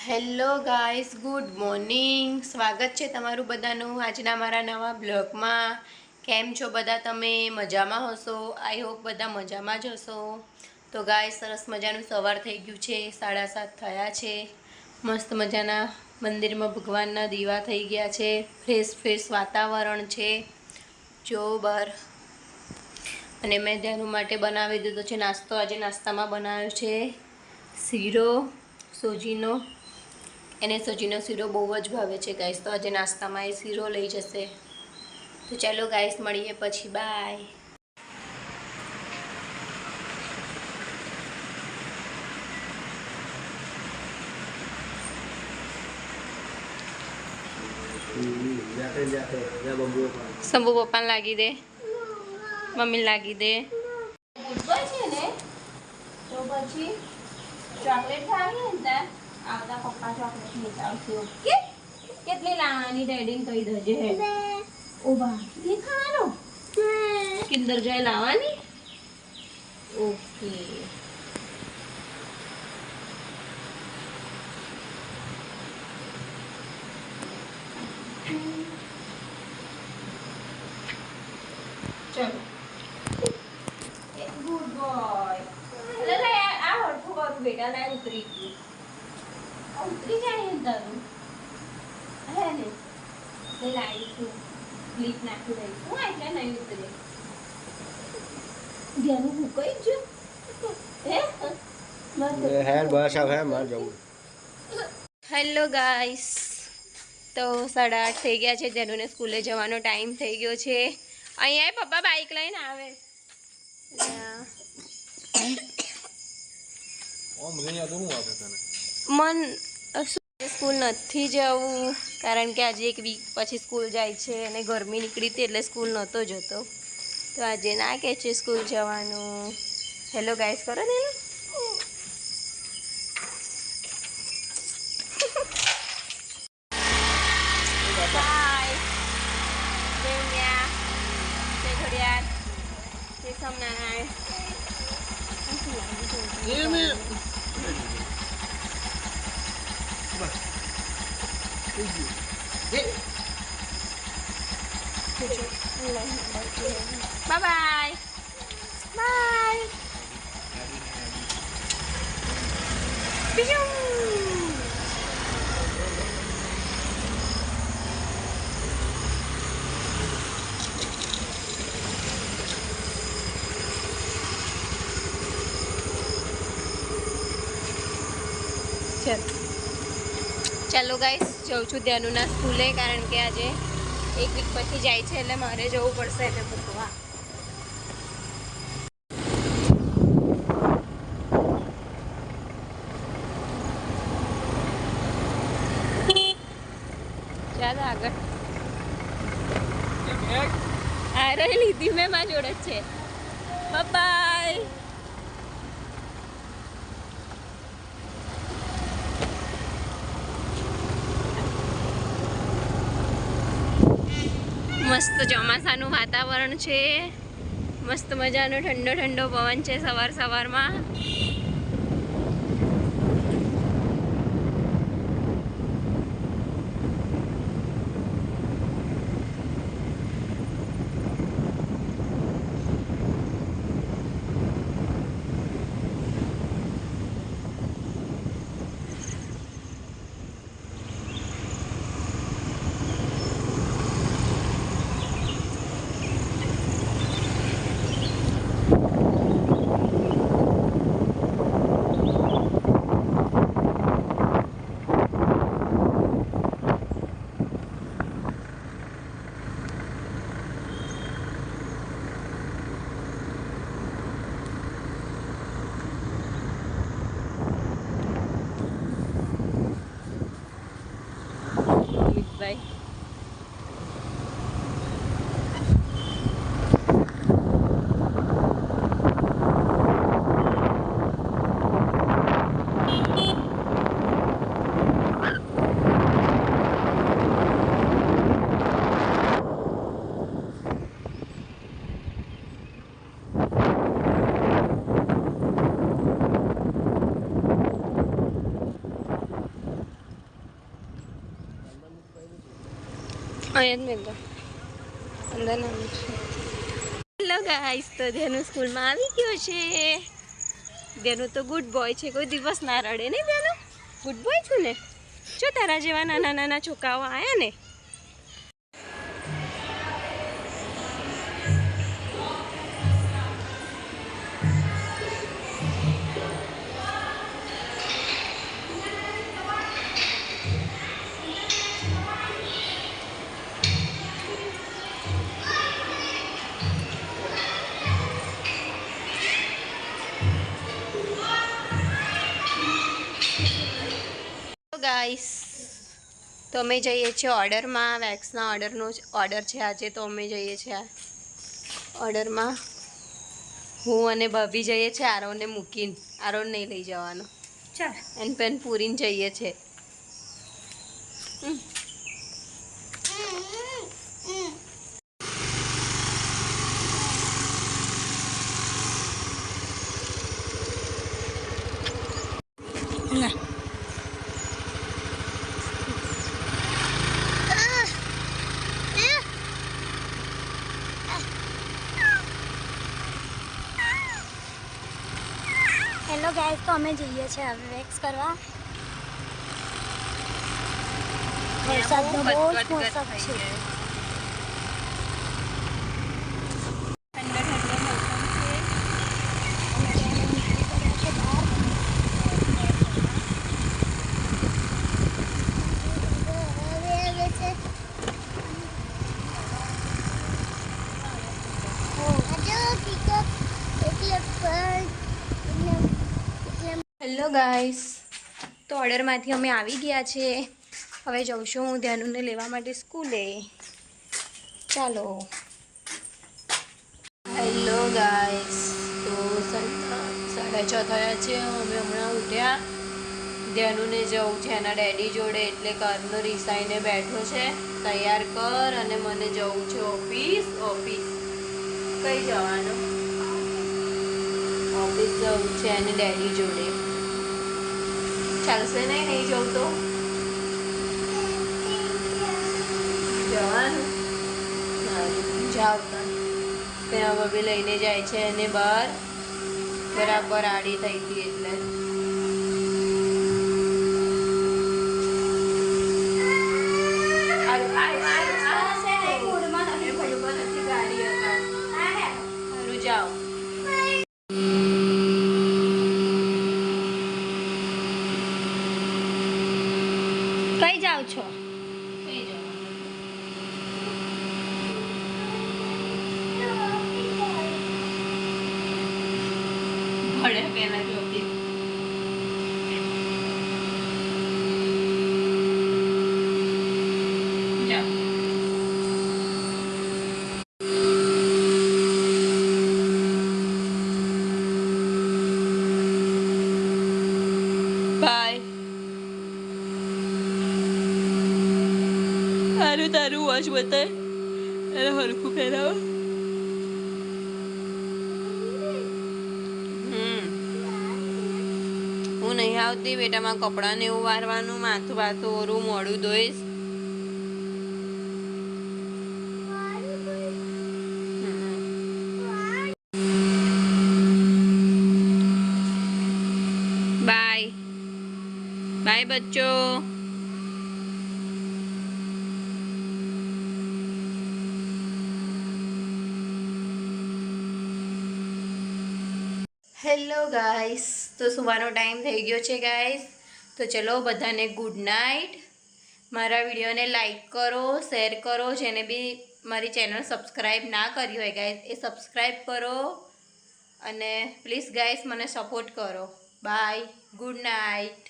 Hello guys, good morning. સ્વાગત છે તમારું બધાનું આજના મારા નવા બ્લોગમાં. કેમ છો બધા? તમે મજામાં હશો? આઈ હોપ બધા મજામાં જ હશો. તો ગાઈસ, સરસ મજાનું સવાર થઈ ગયું છે. 7:30 થયા છે. મસ્ત મજાના મંદિરમાં ભગવાનના દીવા થઈ ગયા છે. ફ્રેશ વાતાવરણ છે. જો બહાર. અને મેં ધ્યાન માટે બનાવી દીધો છે નાસ્તો. આજે નાસ્તામાં બનાવ્યો છે શીરો સોજીનો. એને સોજીનો શીરો બહુ જ ભાવે છે ગાઈસ, તો આજે નાસ્તામાં એ શીરો લઈ જશે. તો ચાલો ગાઈસ, મળીએ પછી. બાય. શંભુ પપ્પાને લાગી દે, મમ્મીને લાગી દે. ગુડ બોય છે ને, તો પછી ચોકલેટ ખાવી ને આવતા પપ્પા ચોકલેટ લઈ આવશે. ઓકે? કેટલી લાવવાની ડેડીને કહી દેજે. ઓબા એ ખાવાનો કિંડર જોય લાવવાની. ઓકે. ચલો, ગુડ બોય. લે આ હરખું કરું બેટા. લાય ઉતરી ગયું. ઉતરી જાય ને તારું. હે ને લાવીશું. ક્લિપ નાખી દઈશું એટલે નહીં ઉતરે. ઘેરું ભૂકાઈ ગયું. હેલો ગાઈસ, તો 8:30 થઈ ગયા છે. જેનુને સ્કૂલે જવાનો ટાઈમ થઈ ગયો છે. અહીંયા પપ્પા બાઈક લઈને આવે. મન સ્કૂલ નથી જવું કારણ કે આજે 1 વીક પછી સ્કૂલ જાય છે અને ગરમી નીકળી હતી એટલે સ્કૂલ નહોતો જતો. તો આજે ના કે છે સ્કૂલ જવાનું. હેલો ગાઈસ કરો ને. બાય. દેવ્યા જય ઘડિયાળ જય Somnarayan. Bye bye. Bye. Bijou. ચાલો ગાઈસ, જાઉં છું ધ્યાનુના સ્કૂલે કારણ કે આજે 1 વીક પછી જાય છે એટલે મારે જવું પડશે એને મૂકવા. ચાલો આગળ. અરે લીધી મેં મારી જોડે જ છે. બાય. મસ્ત ચોમાસાનું વાતાવરણ છે. મસ્ત મજાનો ઠંડો ઠંડો પવન છે સવારમાં. અહીંયા જ મેં અંદર નામ છે. હેલો ગાઈસ, તો ધ્યાનું સ્કૂલમાં આવી ગયો છે. ધ્યાનું તો ગુડ બોય છે, કોઈ દિવસ ના રડે ને. ધ્યાનું ગુડ બોય છું ને. જો તારા જેવા નાના નાના છોકરાઓ આવ્યા ને. ગાઈસ, તો અમે જઈએ છીએ ઓર્ડરમાં. વેક્સના ઓર્ડરનો ઓર્ડર છે આજે, તો અમે જઈએ છીએ ઓર્ડરમાં. હું અને ભાભી જઈએ છીએ આરોને મૂકીને. આરોન નહીં લઈ જવાનો, ચાલ એન પેન પૂરીને જઈએ છીએ. ના હેલો ગાઈસ, તો અમે જઈએ છીએ હવે વેક્સ કરવા. વરસાદનો બહુ જ મોસમ છે. હેલો ગાઈસ, તો ઓર્ડરમાંથી અમે આવી ગયા છીએ. હવે જાઉં છું હું ધ્યાનુને લેવા માટે સ્કૂલે. ચાલો. હેલો ગાઈસ, તો 6:30 થયા છે. અમે હમણાં ઉઠ્યા. ધ્યાનુને જવું છે એના ડેડી જોડે, એટલે કારનો રિસાઈને બેઠો છે. તૈયાર કર અને મને જવું છે ઓફિસ. કઈ જવાનું? ઓફિસ જવું છે અને ડેડી જોડે. ચાલશે નહીં જવું તો જવાનું. જાવ ત્યાં બબી લઈને જાય છે અને બહાર બરાબર આડી થઈ હતી એટલે ગાડી હતા. જાઓ. કઈ જાઓ છો? ભણે પેલા જોતી જાઓ. બાય. તારું વોચ બતાય, એને હરખું પહેરાવો. હું નહીં આવતી બેટામાં કપડાને એવું વારવાનું, માથું બાથું ઓરું, મોડું ધોઈશ. બાય બાય બચ્ચો. હેલો ગાઈસ, તો સુવાનો ટાઈમ થઈ ગયો છે ગાઈસ. તો ચલો બધાને ગુડ નાઇટ. મારા વિડીયોને લાઈક કરો, શેર કરો. જેને બી મારી ચેનલ સબસ્ક્રાઈબ ના કરી હોય ગાઈસ, એ સબસ્ક્રાઈબ કરો અને પ્લીઝ ગાઈસ મને સપોર્ટ કરો. Bye, good night.